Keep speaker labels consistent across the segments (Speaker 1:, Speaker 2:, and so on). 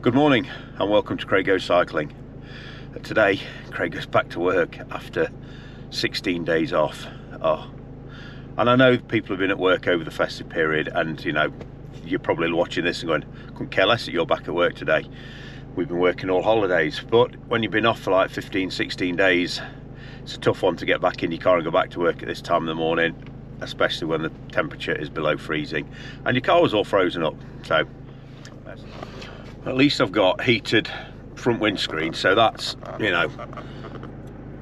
Speaker 1: Good morning and welcome to Craig Goes Cycling. Today Craig goes back to work after 16 days off. And I know people have been at work over the festive period, and you know, you're probably watching this and going, couldn't care less that you're back at work today. We've been working all holidays. But when you've been off for like 15-16 days, it's a tough one to get back in your car and go back to work at this time in the morning, especially when the temperature is below freezing and your car was all frozen up. So at least I've got heated front windscreen, so that's, you know,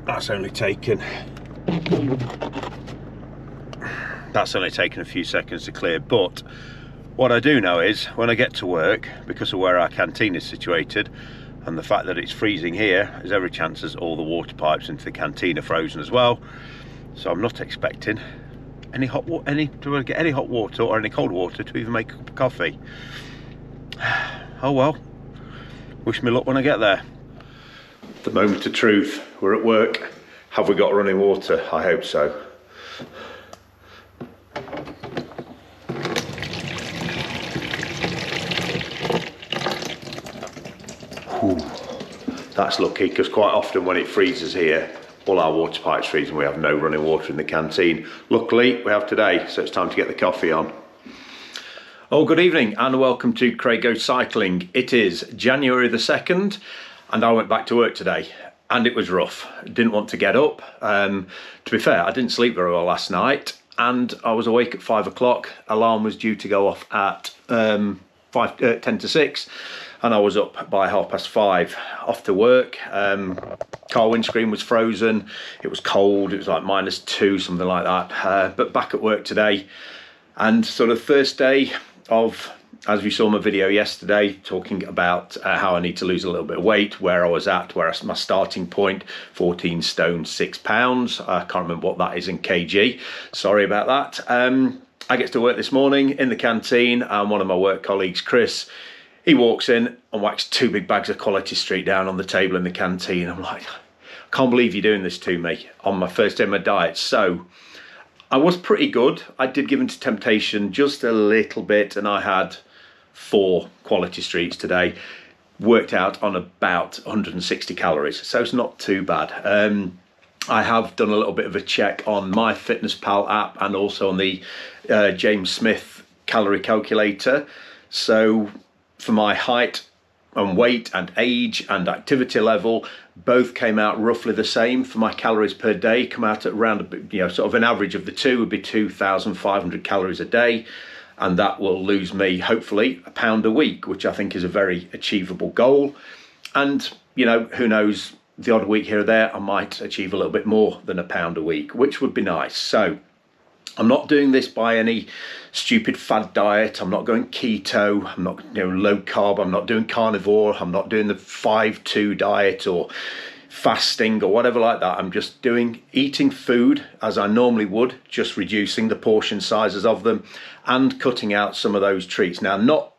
Speaker 1: that's only taken a few seconds to clear. But what I do know is when I get to work, because of where our canteen is situated and the fact that it's freezing here, there's every chance as all the water pipes into the canteen are frozen as well. So I'm not expecting any hot water, get any hot water or any cold water to even make a cup of coffee. Oh well, wish me luck when I get there. The moment of truth, we're at work. Have we got running water? I hope so. Ooh, that's lucky, because quite often when it freezes here, all our water pipes freeze and we have no running water in the canteen. Luckily we have today, so it's time to get the coffee on. Oh, good evening and welcome to Craig Goes Cycling. It is January the 2nd and I went back to work today and it was rough. Didn't want to get up. To be fair, I didn't sleep very well last night and I was awake at 5 o'clock. Alarm was due to go off at 10 to 6 and I was up by 5:30 off to work. Car windscreen was frozen. It was cold. It was like -2, something like that. But back at work today, and sort of first day of, as we saw in my video yesterday, talking about how I need to lose a little bit of weight, where I was at, my starting point, 14 stone 6 pounds. I can't remember what that is in kg. Sorry about that. I get to work this morning in the canteen, and one of my work colleagues, Chris, he walks in and whacks 2 big bags of Quality Street down on the table in the canteen. I'm like, I can't believe you're doing this to me on my first day of my diet. So I was pretty good. I did give in to temptation just a little bit, and I had 4 Quality Streets today. Worked out on about 160 calories, so it's not too bad. I have done a little bit of a check on my MyFitnessPal app and also on the James Smith calorie calculator. So for my height and weight and age and activity level, both came out roughly the same. For my calories per day, come out at around, you know, sort of an average of the two would be 2,500 calories a day, and that will lose me hopefully a pound a week, which I think is a very achievable goal. And you know, who knows, the odd week here or there I might achieve a little bit more than a pound a week, which would be nice. So I'm not doing this by any stupid fad diet. I'm not going keto. I'm not, you know, low carb. I'm not doing carnivore. I'm not doing the 5-2 diet or fasting or whatever like that. I'm just eating food as I normally would, just reducing the portion sizes of them and cutting out some of those treats. Now,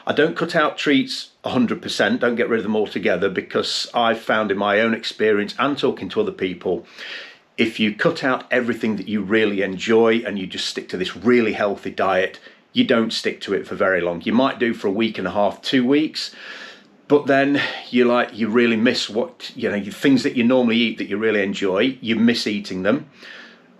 Speaker 1: I don't cut out treats 100%, don't get rid of them altogether, because I've found in my own experience and talking to other people, if you cut out everything that you really enjoy and you just stick to this really healthy diet, you don't stick to it for very long. You might do for a week and a half, 2 weeks, but then you really miss what, you know, things that you normally eat that you really enjoy, you miss eating them.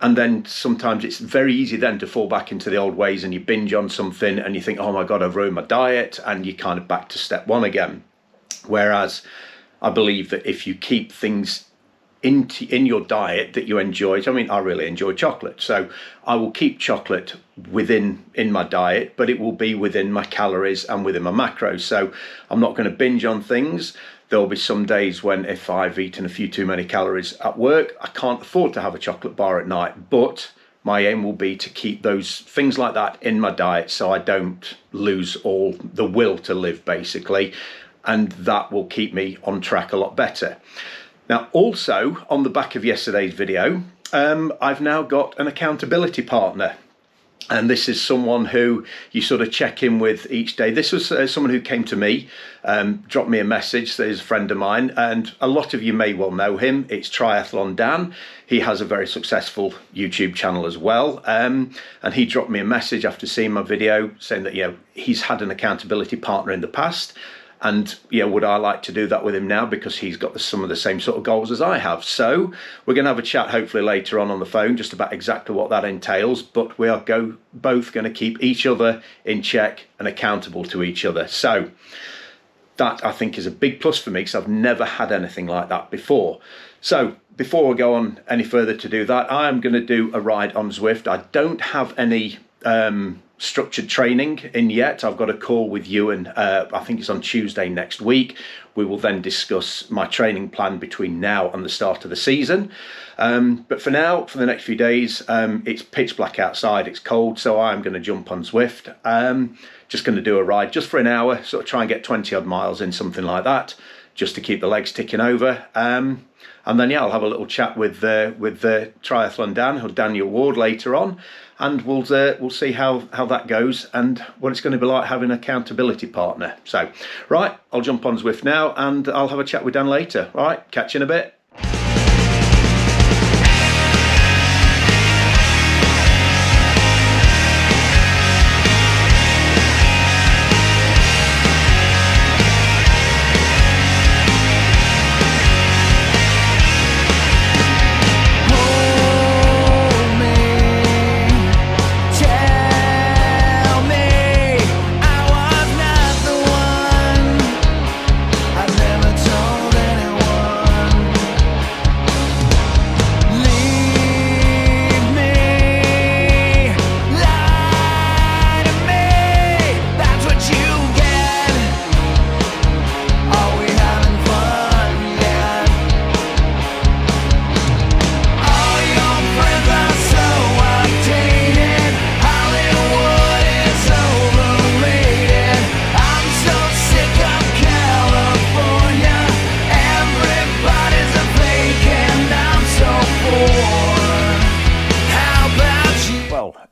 Speaker 1: And then sometimes it's very easy then to fall back into the old ways and you binge on something and you think, oh my God, I've ruined my diet, and you're kind of back to step one again. Whereas I believe that if you keep things in your diet that you enjoy, I mean, I really enjoy chocolate, so I will keep chocolate in my diet, but it will be within my calories and within my macros. So I'm not going to binge on things. There'll be some days when, if I've eaten a few too many calories at work, I can't afford to have a chocolate bar at night, but my aim will be to keep those things like that in my diet so I don't lose all the will to live, basically, and that will keep me on track a lot better. Now, also, on the back of yesterday's video, I've now got an accountability partner. And this is someone who you sort of check in with each day. This was someone who came to me, dropped me a message. There's a friend of mine, and a lot of you may well know him. It's Triathlon Dan. He has a very successful YouTube channel as well. And he dropped me a message after seeing my video saying that, you know, he's had an accountability partner in the past. And yeah, would I like to do that with him now, because he's got some of the same sort of goals as I have? So we're going to have a chat hopefully later on the phone just about exactly what that entails, but we are both going to keep each other in check and accountable to each other. So that, I think, is a big plus for me, because I've never had anything like that before. So before we go on any further to do that, I am going to do a ride on Zwift. I don't have any structured training in yet. I've got a call with Ewan, I think it's on Tuesday next week. We will then discuss my training plan between now and the start of the season. But for now, for the next few days, it's pitch black outside, it's cold, so I'm going to jump on Zwift. Just going to do a ride just for an hour, sort of try and get 20 odd miles in, something like that, just to keep the legs ticking over. And then, yeah, I'll have a little chat with Triathlon Dan, or Daniel Ward, later on, and we'll see how that goes and what it's going to be like having an accountability partner. So, right, I'll jump on Zwift now, and I'll have a chat with Dan later. All right, catch you in a bit.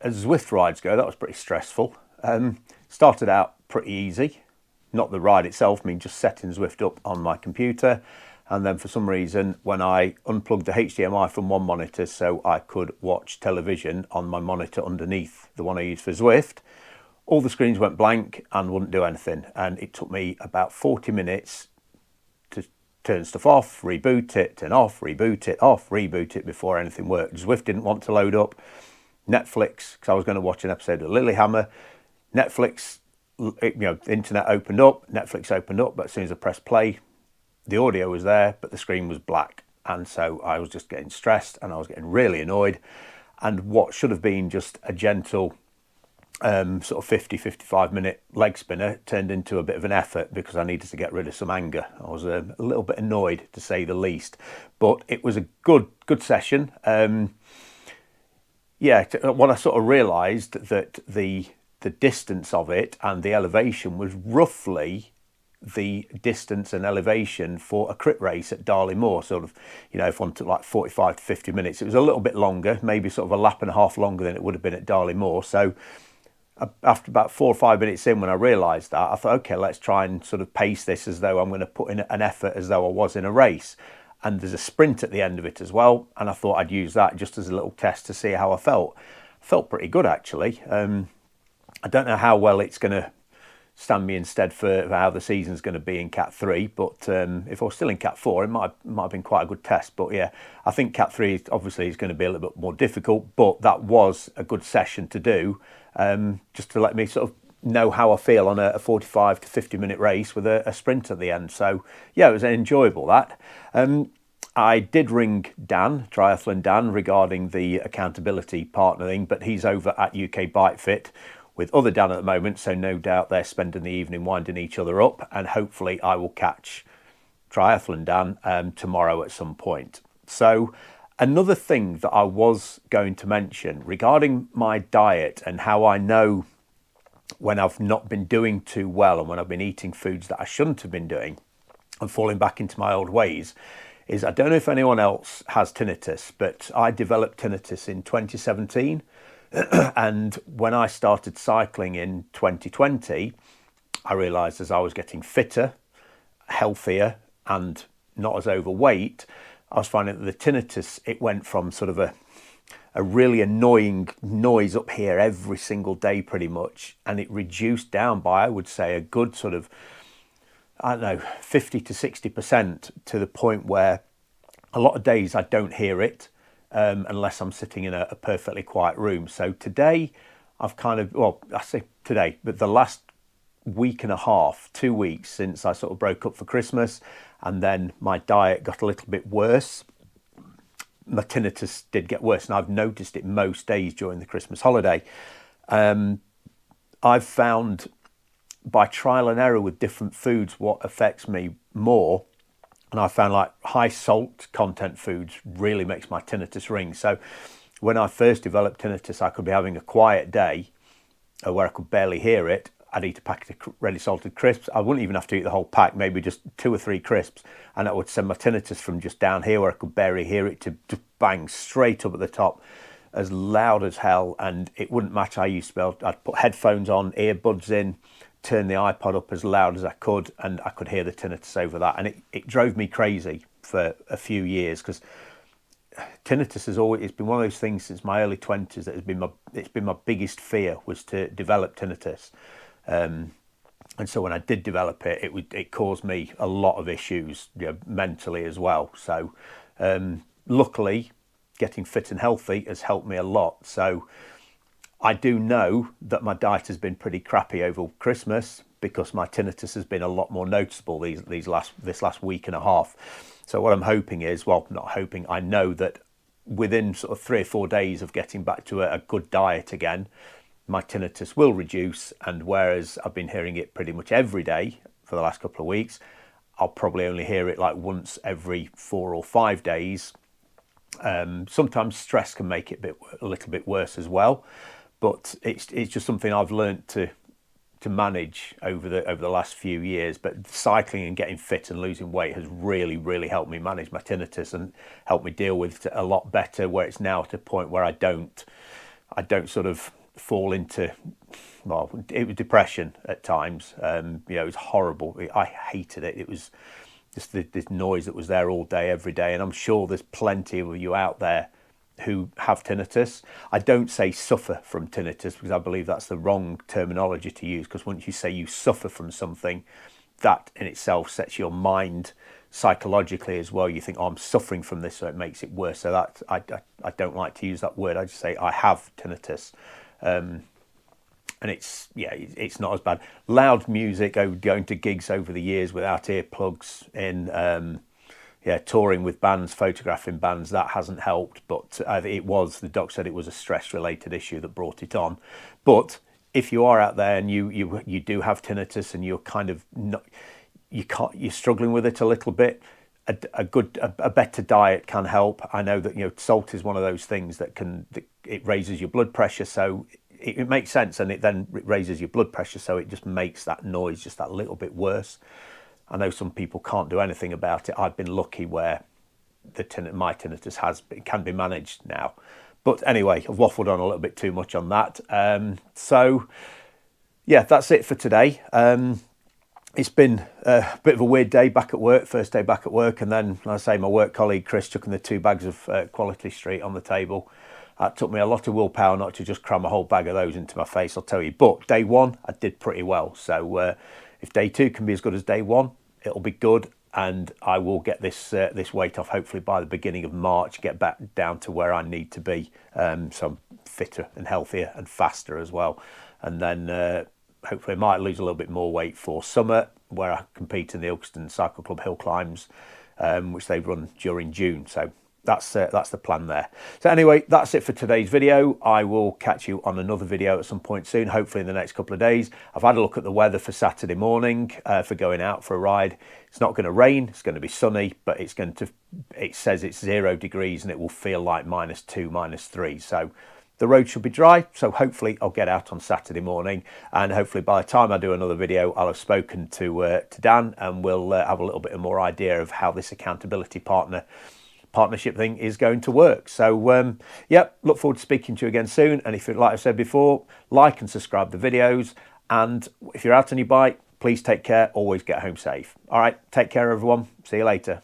Speaker 1: As Zwift rides go, that was pretty stressful. Started out pretty easy, not the ride itself, I mean just setting Zwift up on my computer, and then for some reason when I unplugged the HDMI from one monitor so I could watch television on my monitor underneath, the one I use for Zwift, all the screens went blank and wouldn't do anything, and it took me about 40 minutes to turn stuff off, reboot it, turn off, reboot it, off, reboot it before anything worked. Zwift didn't want to load up. Netflix, because I was going to watch an episode of Lilyhammer. Netflix, the internet opened up, Netflix opened up, but as soon as I pressed play, the audio was there, but the screen was black. And so I was just getting stressed and I was getting really annoyed. And what should have been just a gentle sort of 55 minute leg spinner turned into a bit of an effort, because I needed to get rid of some anger. I was a little bit annoyed, to say the least, but it was a good session. Yeah, when I sort of realised that the distance of it and the elevation was roughly the distance and elevation for a crit race at Darley Moor, sort of, if one took like 45 to 50 minutes. It was a little bit longer, maybe sort of a lap and a half longer than it would have been at Darley Moor. So after about 4 or 5 minutes in, when I realised that, I thought, okay, let's try and sort of pace this as though I'm going to put in an effort as though I was in a race. And there's a sprint at the end of it as well, and I thought I'd use that just as a little test to see how I felt. I felt pretty good, actually. I don't know how well it's going to stand me in stead for how the season's going to be in Cat 3, but if I was still in Cat 4, it might have been quite a good test. But yeah, I think Cat 3 obviously is going to be a little bit more difficult, but that was a good session to do, just to let me sort of know how I feel on a 45 to 50 minute race with a sprint at the end. So yeah, it was enjoyable, that. I did ring Dan, Triathlon Dan, regarding the accountability partnering, but he's over at UK Bike Fit with other Dan at the moment, so no doubt they're spending the evening winding each other up, and hopefully I will catch Triathlon Dan tomorrow at some point. So another thing that I was going to mention regarding my diet and how I know when I've not been doing too well and when I've been eating foods that I shouldn't have been doing and falling back into my old ways, is I don't know if anyone else has tinnitus, but I developed tinnitus in 2017. And when I started cycling in 2020, I realised as I was getting fitter, healthier, and not as overweight, I was finding that the tinnitus, it went from sort of a really annoying noise up here every single day pretty much, and it reduced down by, I would say, a good sort of
Speaker 2: I don't know, 50 to 60%, to the point where a lot of days I don't hear it unless I'm sitting in a perfectly quiet room. So today I've kind of, well, I say today, but the last week and a half, 2 weeks since I sort of broke up for Christmas, and then my diet got a little bit worse. My tinnitus did get worse, and I've noticed it most days during the Christmas holiday. I've found by trial and error with different foods what affects me more. And I found like high salt content foods really makes my tinnitus ring. So when I first developed tinnitus, I could be having a quiet day where I could barely hear it. I'd eat a packet of ready salted crisps. I wouldn't even have to eat the whole pack, maybe just 2 or 3 crisps. And that would send my tinnitus from just down here where I could barely hear it to just bang straight up at the top, as loud as hell. And it wouldn't matter. I'd put headphones on, earbuds in, turn the iPod up as loud as I could, and I could hear the tinnitus over that. And it drove me crazy for a few years, because tinnitus it's been one of those things since my early 20s that it's been my biggest fear, was to develop tinnitus. And so when I did develop it, it caused me a lot of issues, mentally as well. So luckily, getting fit and healthy has helped me a lot. So I do know that my diet has been pretty crappy over Christmas, because my tinnitus has been a lot more noticeable this last week and a half. So what I'm hoping is, well, not hoping, I know that within sort of 3 or 4 days of getting back to a good diet again, my tinnitus will reduce. And whereas I've been hearing it pretty much every day for the last couple of weeks, I'll probably only hear it like once every 4 or 5 days. Sometimes stress can make it a little bit worse as well. But it's just something I've learned to manage over the last few years. But cycling and getting fit and losing weight has really, really helped me manage my tinnitus and helped me deal with it a lot better, where it's now at a point where I don't sort of fall into, well, it was depression at times. It was horrible. I hated it. It was just this noise that was there all day, every day. And I'm sure there's plenty of you out there who have tinnitus. I don't say suffer from tinnitus, because I believe that's the wrong terminology to use, because once you say you suffer from something, that in itself sets your mind psychologically as well. You think, oh, I'm suffering from this, so it makes it worse. So that I don't like to use that word. I just say I have tinnitus. And it's not as bad. Loud music, going to gigs over the years without earplugs in, touring with bands, photographing bands, that hasn't helped. But the doc said it was a stress-related issue that brought it on. But if you are out there and you do have tinnitus and you're kind of you're struggling with it a little bit, a better diet can help. I know that salt is one of those things that it raises your blood pressure, so it makes sense, and it then raises your blood pressure, so it just makes that noise just that little bit worse. I know some people can't do anything about it. I've been lucky where my tinnitus can be managed now. But anyway, I've waffled on a little bit too much on that. So yeah, that's it for today. It's been a bit of a weird day back at work, first day back at work, and then, like I say, my work colleague Chris chucking the 2 bags of Quality Street on the table. It took me a lot of willpower not to just cram a whole bag of those into my face, I'll tell you. But day 1, I did pretty well. So if day 2 can be as good as day 1, it'll be good, and I will get this weight off hopefully by the beginning of March, get back down to where I need to be, so I'm fitter and healthier and faster as well. And then hopefully I might lose a little bit more weight for summer, where I compete in the Ilkeston Cycle Club hill climbs, which they run during June. So that's the plan there. So anyway, that's it for today's video. I will catch you on another video at some point soon, hopefully in the next couple of days. I've had a look at the weather for Saturday morning for going out for a ride. It's not going to rain, it's going to be sunny, but it says it's 0 degrees and it will feel like -2, -3. So the road should be dry, so hopefully I'll get out on Saturday morning, and hopefully by the time I do another video, I'll have spoken to Dan, and we'll have a little bit more idea of how this accountability partnership thing is going to work. So look forward to speaking to you again soon. And if, like I said before, like and subscribe the videos, and if you're out on your bike, please take care, always get home safe. All right, take care everyone, see you later.